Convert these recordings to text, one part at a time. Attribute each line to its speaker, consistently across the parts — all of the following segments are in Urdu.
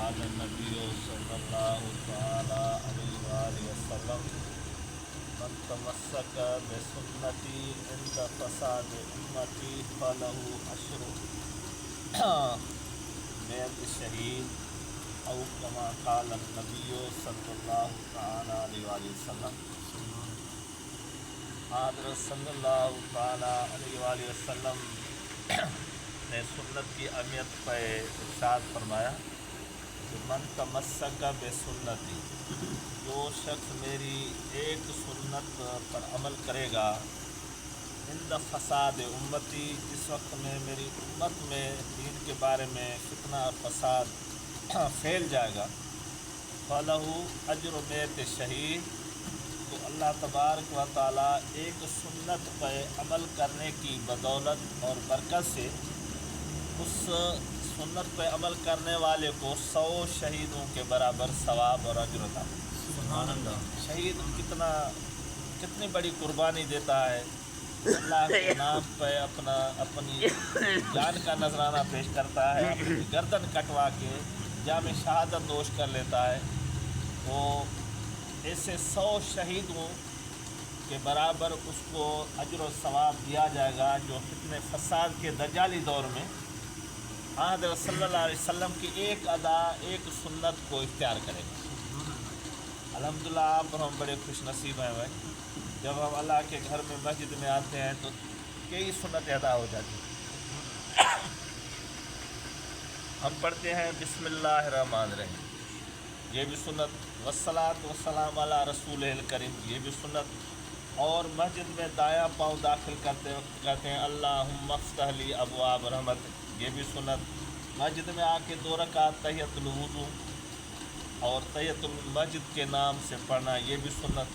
Speaker 1: قال النبي صلى الله تعالى عليه وآله وسلم من تمسك بسنتي عند فساد أمتي فله عشر مئة شهيد أو كما قال النبي صلى الله تعالى عليه وآله وسلم. حضرت صلی اللہ تعالیٰ علیہ وآلہ وسلم نے سنت کی اہمیت پہ ارشاد فرمایا کہ من تمسک بسنتی، جو شخص میری ایک سنت پر عمل کرے گا، عند فساد امتی، جس وقت میں میری امت میں دین کے بارے میں فتنہ اور فساد پھیل جائے گا، فلہ اجر مئت شہید، تو اللہ تبارک و تعالیٰ ایک سنت پہ عمل کرنے کی بدولت اور برکت سے اس سنت پہ عمل کرنے والے کو 100 شہیدوں کے برابر ثواب اور اجر عطا. سبحان اللہ. شہید کتنی بڑی قربانی دیتا ہے، اللہ کے نام پہ اپنی جان کا نذرانہ پیش کرتا ہے، اپنی گردن کٹوا کے جام شہادت نوش کر لیتا ہے، تو ایسے 100 شہیدوں کے برابر اس کو اجر و ثواب دیا جائے گا، جو فتنے فساد کے دجالی دور میں حضرت صلی اللہ علیہ وسلم کی ایک ادا، ایک سنت کو اختیار کرے گا. الحمدللہ آپ اور ہم بڑے خوش نصیب ہیں بھائی، جب ہم اللہ کے گھر میں مسجد میں آتے ہیں تو کئی سنتیں ادا ہو جاتی ہیں. ہم پڑھتے ہیں بسم اللہ الرحمن الرحیم، یہ بھی سنت، والصلاۃ والسلام علی رسول الکریم، یہ بھی سنت. اور مسجد میں دایاں پاؤں داخل کرتے وقت کہتے ہیں اللہم افتح لی ابواب رحمت، یہ بھی سنت. مسجد میں آ کے 2 رکعت تحیۃ الوضو اور تحیۃ المسجد کے نام سے پڑھنا، یہ بھی سنت.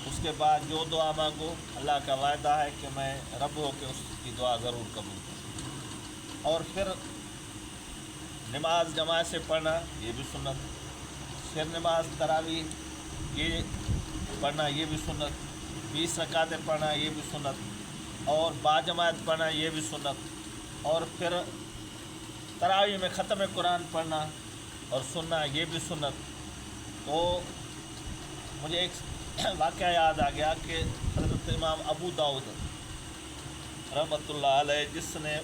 Speaker 1: اس کے بعد جو دعا مانگو، اللہ کا وعدہ ہے کہ میں رب ہو کے اس کی دعا ضرور قبول کروں. اور پھر نماز جماعت سے پڑھنا، یہ بھی سنت. پھر نماز تراویح یہ پڑھنا، یہ بھی سنت. 20 رکعتیں پڑھنا، یہ بھی سنت. اور باجماعت پڑھنا، یہ بھی سنت. اور پھر تراویح میں ختم قرآن پڑھنا اور سننا، یہ بھی سنت. تو مجھے ایک واقعہ یاد آ گیا کہ حضرت امام ابو داؤد رحمۃ اللہ علیہ، جس نے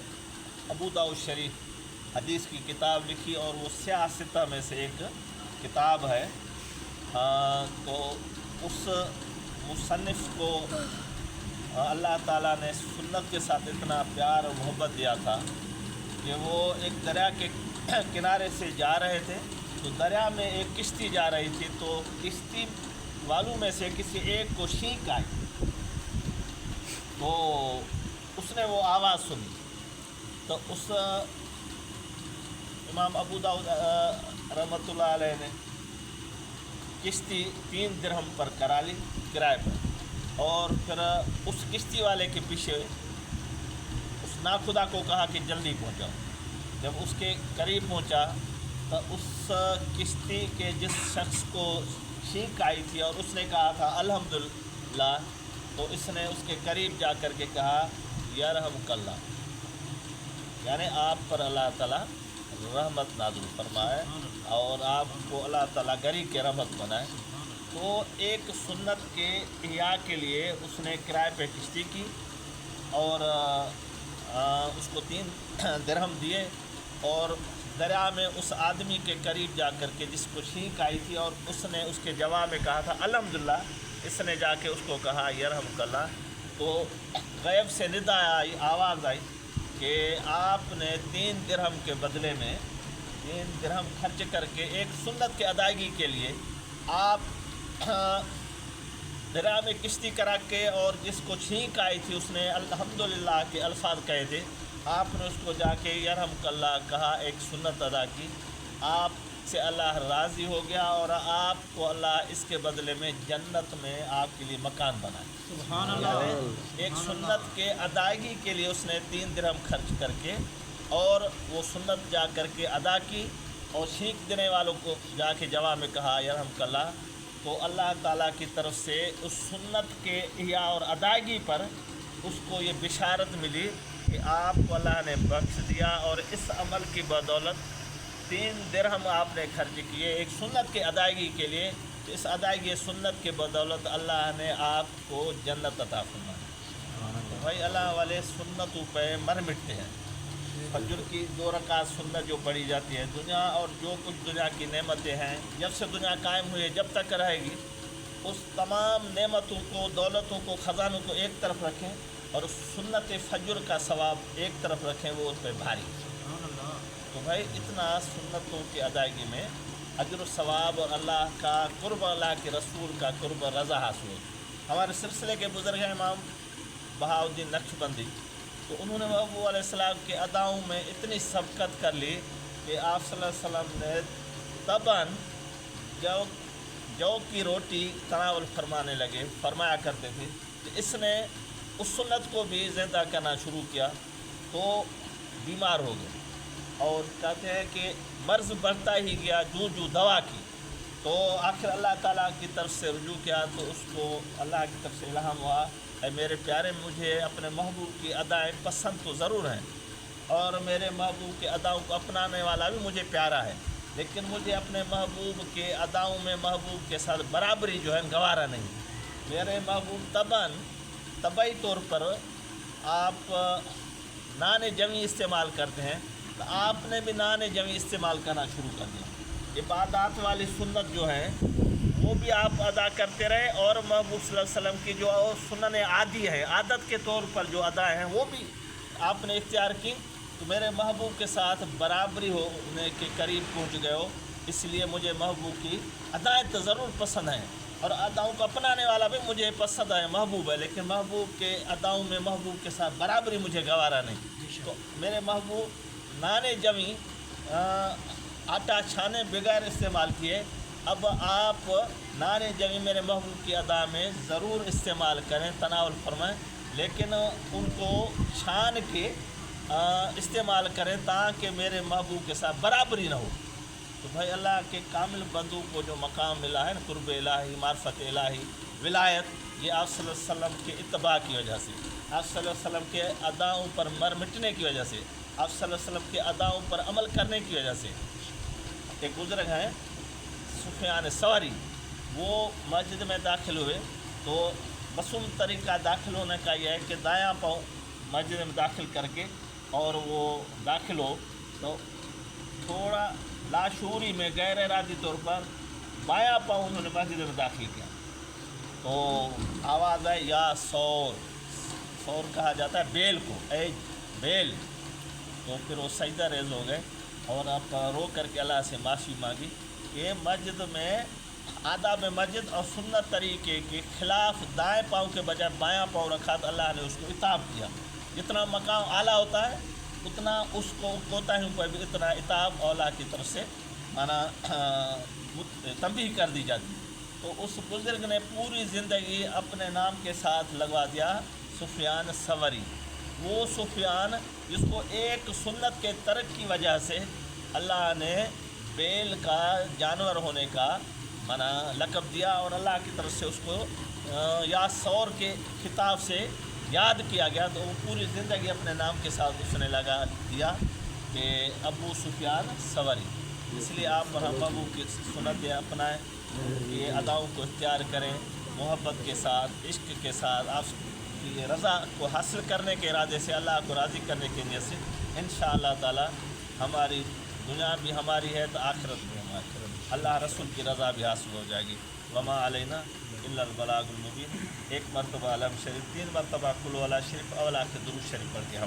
Speaker 1: ابو داؤد شریف حدیث کی کتاب لکھی، اور وہ سیاہ ستہ میں سے ایک کتاب ہے، تو اس مصنف کو اللہ تعالیٰ نے سنت کے ساتھ اتنا پیار اور محبت دیا تھا کہ وہ ایک دریا کے کنارے سے جا رہے تھے، تو دریا میں ایک کشتی جا رہی تھی، تو کشتی والوں میں سے کسی ایک کو چھینک آئی، تو اس نے وہ آواز سنی، تو اس امام ابو داؤد رحمۃ اللہ علیہ نے کشتی 3 درہم پر کرا لی، کرائے پر، اور پھر اس کشتی والے کے پیچھے اس ناخدا کو کہا کہ جلدی پہنچاؤ. جب اس کے قریب پہنچا تو اس کشتی کے جس شخص کو چھینک آئی تھی اور اس نے کہا تھا الحمدللہ، تو اس نے اس کے قریب جا کر کے کہا یرحمک اللہ، یعنی آپ پر اللہ تعالیٰ رحمت نازل فرمائے اور آپ کو اللہ تعالیٰ گری کے رحمت بنائے. تو ایک سنت کے احیاء کے لیے اس نے کرائے پہ کشتی کی اور اس کو 3 درہم دیے، اور دریا میں اس آدمی کے قریب جا کر کے جس کو چھینک آئی تھی اور اس نے اس کے جواب میں کہا تھا الحمدللہ، اس نے جا کے اس کو کہا یرحمک اللہ. تو غیب سے ندا آئی، آواز آئی کہ آپ نے 3 درہم کے بدلے میں 3 درہم خرچ کر کے ایک سنت کے ادائیگی کے لیے آپ دریا میں کشتی کرا کے، اور جس کو چھینک آئی تھی اس نے الحمدللہ کے الفاظ کہے تھے، آپ نے اس کو جا کے یرحمک اللہ کہا، ایک سنت ادا کی، آپ سے اللہ راضی ہو گیا اور آپ کو اللہ اس کے بدلے میں جنت میں آپ کے لیے مکان بنائے. سبحان اللہ. ایک سنت کے ادائیگی کے لیے اس نے 3 درہم خرچ کر کے اور وہ سنت جا کر کے ادا کی، اور چھینک دینے والوں کو جا کے جواب میں کہا یرحمک اللہ. تو اللہ تعالیٰ کی طرف سے اس سنت کے احیاء اور ادائیگی پر اس کو یہ بشارت ملی کہ آپ کو اللہ نے بخش دیا، اور اس عمل کی بدولت 3 درہم آپ نے خرچ کیے ایک سنت کے ادائیگی کے لیے، تو اس ادائیگی سنت کے بدولت اللہ نے آپ کو جنت عطا فرمائی۔ بھائی اللہ والے سنتوں پہ مر مٹتے ہیں۔ فجر کی 2 رکعت سنت جو پڑھی جاتی ہے، دنیا اور جو کچھ دنیا کی نعمتیں ہیں، جب سے دنیا قائم ہوئی ہے جب تک رہے گی، اس تمام نعمتوں کو، دولتوں کو، خزانوں کو ایک طرف رکھیں اور سنت فجر کا ثواب ایک طرف رکھیں، وہ اس پہ بھاری۔ تو بھائی اتنا سنتوں کی ادائیگی میں اجر و ثواب اور اللہ کا قرب، اللہ کے رسول کا قرب رضا حاصل ہو۔ ہمارے سلسلے کے بزرگ ہیں امام بہاؤالدین نقشبندی، تو انہوں نے محبوب علیہ السلام کے اداؤں میں اتنی سبقت کر لی کہ آپ صلی اللہ علیہ وسلم نے طبعاً جو کی روٹی تناول فرمانے لگے، فرمایا کرتے تھے، کہ اس نے اس سنت کو بھی زندہ کرنا شروع کیا تو بیمار ہو گئے، اور کہتے ہیں کہ مرض بڑھتا ہی گیا جو دوا کی، تو آخر اللہ تعالیٰ کی طرف سے رجوع کیا تو اس کو اللہ کی طرف سے الہام ہوا، اے میرے پیارے، مجھے اپنے محبوب کی ادائیں پسند تو ضرور ہیں، اور میرے محبوب کے اداؤں کو اپنانے والا بھی مجھے پیارا ہے، لیکن مجھے اپنے محبوب کے اداؤں میں محبوب کے ساتھ برابری جو ہے گوارا نہیں۔ میرے محبوب طبعی طور پر آپ نان جمی استعمال کرتے ہیں، تو آپ نے بھی نان جمی استعمال کرنا شروع کر دیا۔ عبادات والی سنت جو ہے وہ بھی آپ ادا کرتے رہے، اور محبوب صلی اللہ علیہ وسلم کی جو سنن عادی ہے، عادت کے طور پر جو ادا ہیں، وہ بھی آپ نے اختیار کی، تو میرے محبوب کے ساتھ برابری ہونے کے قریب پہنچ گئے ہو۔ اس لیے مجھے محبوب کی ادائیں تو ضرور پسند ہیں، اور اداؤں کو اپنانے والا بھی مجھے پسند ہے، محبوب ہے، لیکن محبوب کے اداؤں میں محبوب کے ساتھ برابری مجھے گوارا نہیں۔ تو میرے محبوب نان جمی آٹا چھانے بغیر استعمال کیے، اب آپ نان جمی میرے محبوب کی ادا میں ضرور استعمال کریں، تناول فرمائیں، لیکن ان کو چھان کے استعمال کریں تاکہ میرے محبوب کے ساتھ برابری نہ ہو۔ تو بھائی اللہ کے کامل بندوں کو جو مقام ملا ہے نا، قرب الہی، معرفت الہی، ولایت، یہ آپ صلی اللہ علیہ وسلم کے اتباع کی وجہ سے، آپ صلی اللہ علیہ وسلم کے اداؤں پر مر مٹنے کی وجہ سے، آپ صلی اللہ علیہ وسلم کے اداؤں پر عمل کرنے کی وجہ سے۔ ایک بزرگ ہیں سفیان ثوری، وہ مسجد میں داخل ہوئے تو مصنوع طریقہ داخل ہونے کا یہ ہے کہ دایاں پاؤں مسجد میں داخل کر کے، اور وہ داخل ہو تو تھوڑا لاشعوری میں غیر ارادی طور پر بایاں پاؤں انہوں نے مسجد میں داخل کیا، تو آواز ہے یا سور، سور کہا جاتا ہے بیل کو، اے بیل، تو پھر وہ سجدہ ریز ہو گئے اور آپ رو کر کے اللہ سے معافی مانگی۔ یہ مسجد میں آداب مسجد اور سنت طریقے کے خلاف دائیں پاؤں کے بجائے بایاں پاؤں رکھا تو اللہ نے اس کو عتاب کیا۔ جتنا مقام اعلیٰ ہوتا ہے اتنا اس کو کوتاہیوں پر بھی اتنا عتاب اللہ کی طرف سے تنبیہ کر دی جاتی۔ تو اس بزرگ نے پوری زندگی اپنے نام کے ساتھ لگوا دیا، سفیان ثوری۔ وہ سفیان جس کو ایک سنت کے ترک کی وجہ سے اللہ نے بیل کا جانور ہونے کا لقب دیا، اور اللہ کی طرف سے اس کو یا سور کے خطاب سے یاد کیا گیا، تو وہ پوری زندگی اپنے نام کے ساتھ اس نے لگا دیا کہ ابو سفیان ثوری۔ اس لیے آپ ابو کی سنت اپنائیں، یہ اداؤں کو اختیار کریں، محبت کے ساتھ، عشق کے ساتھ، آپ کی رضا کو حاصل کرنے کے ارادے سے، اللہ کو راضی کرنے کے نیت سے، انشاءاللہ تعالی ہماری دنیا بھی ہماری ہے تو آخرت بھی ہماری، اللہ رسول کی رضا بھی حاصل ہو جائے گی۔ وما علینا الا البلاغ المبین۔ ایک مرتبہ علم شریف، 3 مرتبہ قل ولا شریف، اولا کے درود شریف پڑھ کے